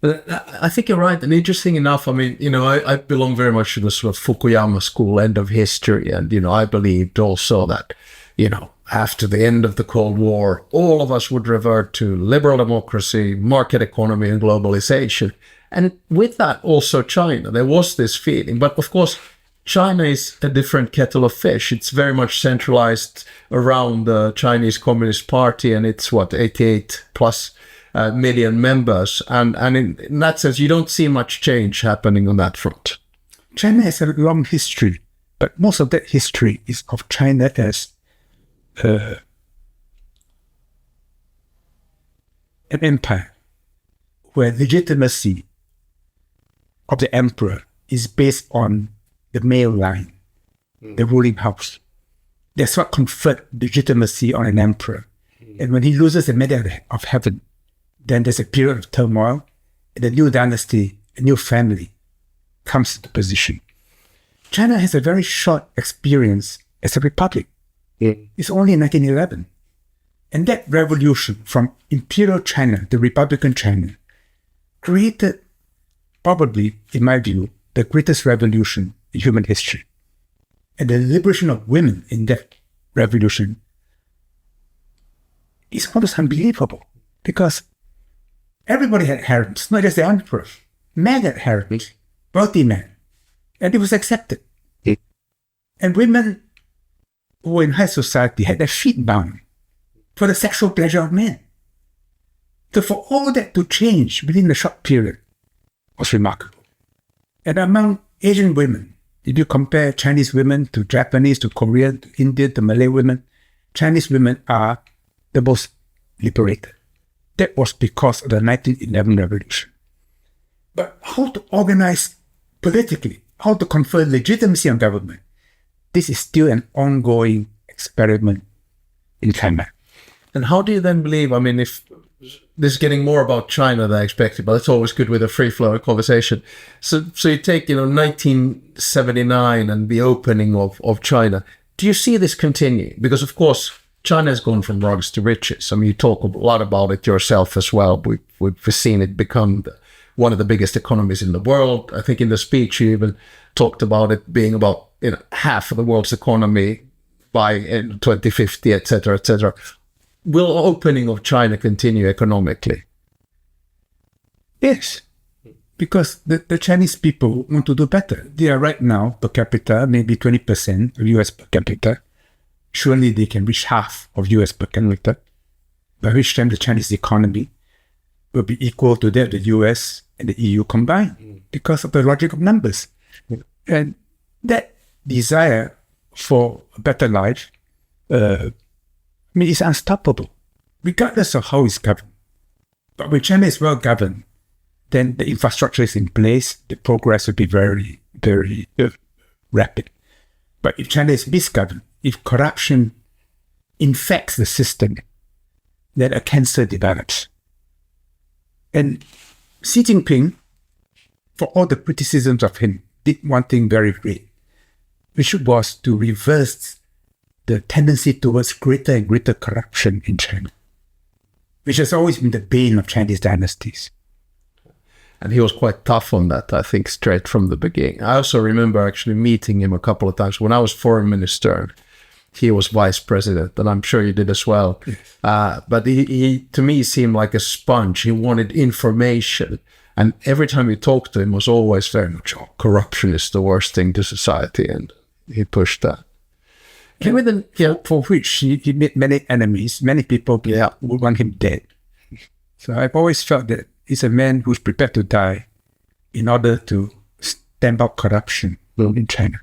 I think you're right. And interesting enough, I mean, I belong very much to the sort of Fukuyama school, end of history. And, I believed also that, after the end of the Cold War, all of us would revert to liberal democracy, market economy, and globalization. And with that, also China. There was this feeling. But of course, China is a different kettle of fish. It's very much centralized around the Chinese Communist Party, and it's 88 plus million members. And in that sense, you don't see much change happening on that front. China has a long history, but most of that history is of China as an empire where legitimacy of the emperor is based on the male line, the ruling house. That's what conferred legitimacy on an emperor. And when he loses the medal of heaven, then there's a period of turmoil, and a new dynasty, a new family comes into position. China has a very short experience as a republic. It's only in 1911. And that revolution from imperial China to republican China created, probably, in my view, the greatest revolution in human history. And the liberation of women in that revolution is almost unbelievable, because everybody had harems, not just the emperor. Men had harems, wealthy men, and it was accepted. And women who were in high society had their feet bound for the sexual pleasure of men. So for all that to change within a short period was remarkable. And among Asian women, if you compare Chinese women to Japanese, to Korean, to Indian, to Malay women, Chinese women are the most liberated. That was because of the 1911 revolution. But how to organize politically, how to confer legitimacy on government, this is still an ongoing experiment in China. And how do you then believe, I mean, if this is getting more about China than I expected, but it's always good with a free-flowing conversation. So you take, 1979 and the opening of China. Do you see this continue? Because, of course, China has gone from rags to riches. I mean, you talk a lot about it yourself as well. We've seen it become one of the biggest economies in the world. I think in the speech you even talked about it being about half of the world's economy by 2050, et cetera, et cetera. Will opening of China continue economically? Yes, because the Chinese people want to do better. They are right now, per capita, maybe 20% of US per capita. Surely they can reach half of US per capita, by which time the Chinese economy will be equal to that of the US and the EU combined, because of the logic of numbers. And that desire for a better life, it's unstoppable, regardless of how it's governed. But when China is well governed, then the infrastructure is in place, the progress will be very, very rapid. But if China is misgoverned, if corruption infects the system, then a cancer develops. And Xi Jinping, for all the criticisms of him, did one thing very great, which was to reverse the tendency towards greater and greater corruption in China, which has always been the bane of Chinese dynasties. And he was quite tough on that, I think, straight from the beginning. I also remember actually meeting him a couple of times when I was foreign minister. He was vice president, and I'm sure you did as well. But he, to me, seemed like a sponge. He wanted information. And every time you talked to him, was always very much, corruption is the worst thing to society. And he pushed that. For which he made many enemies. Many people would want him dead. So I've always felt that he's a man who's prepared to die in order to stamp out corruption in China.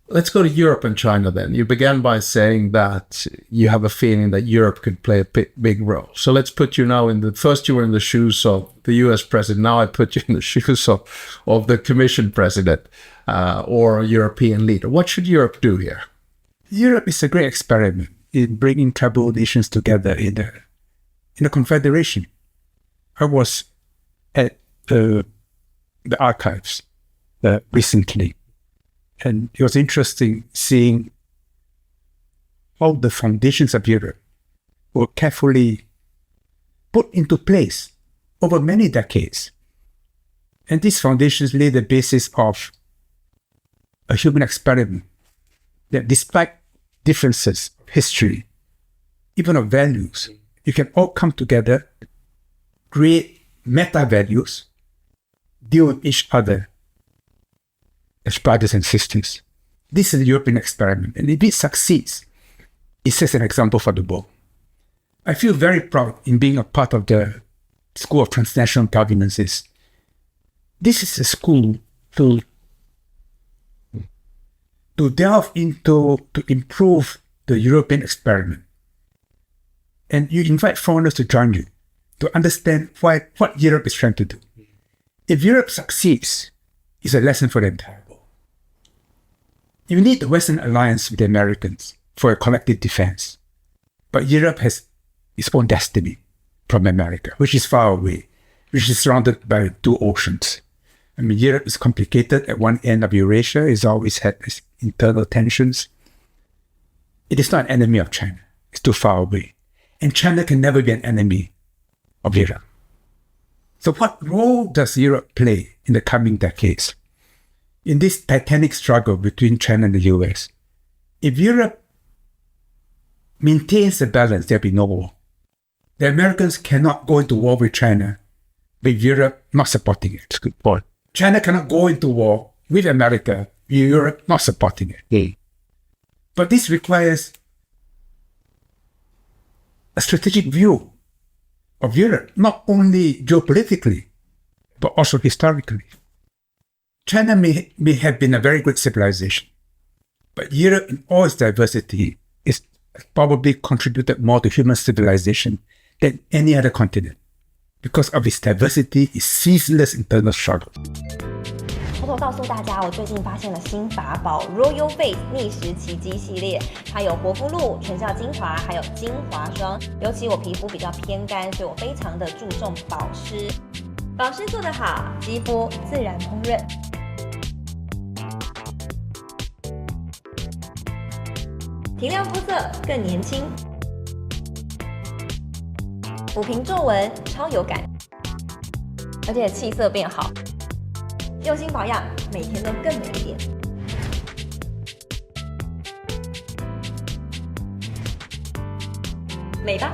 Let's go to Europe and China then. You began by saying that you have a feeling that Europe could play a big role. So let's put you now first you were in the shoes of the US president. Now I put you in the shoes of the Commission president or a European leader. What should Europe do here? Europe is a great experiment in bringing troubled nations together in a confederation. I was at the archives recently, and it was interesting seeing how the foundations of Europe were carefully put into place over many decades And these foundations lay the basis of a human experiment that despite differences of history, even of values, you can all come together, create meta-values, deal with each other as brothers and sisters. This is the European experiment, and if it succeeds, it sets an example for the world. I feel very proud in being a part of the School of Transnational Governance. This is a school to delve into, to improve the European experiment. And you invite foreigners to join you, to understand what Europe is trying to do. If Europe succeeds, it's a lesson for the entire world. You need the Western alliance with the Americans for a collective defense. But Europe has its own destiny from America, which is far away, which is surrounded by 2 oceans. I mean, Europe is complicated. At one end of Eurasia, it's always had its internal tensions. It is not an enemy of China. It's too far away. And China can never be an enemy of Europe. So what role does Europe play in the coming decades? In this titanic struggle between China and the US, if Europe maintains the balance, there'll be no war. The Americans cannot go into war with China with Europe not supporting it. It's a good point. China cannot go into war with America with Europe not supporting it. Yeah. But this requires a strategic view of Europe, not only geopolitically, but also historically. China may have been a very good civilization, but Europe in all its diversity is probably contributed more to human civilization than any other continent because of its diversity, its ceaseless internal struggle. 偷偷告诉大家，我最近发现了新法宝 Royal Face 逆时奇迹系列，它有活肤露、全效精华，还有精华霜。尤其我皮肤比较偏干，所以我非常的注重保湿。保湿做得好，肌肤自然烹润。提亮肤色更年轻，抚平皱纹超有感，而且气色变好。用心保养，每天都更美一点。美吧。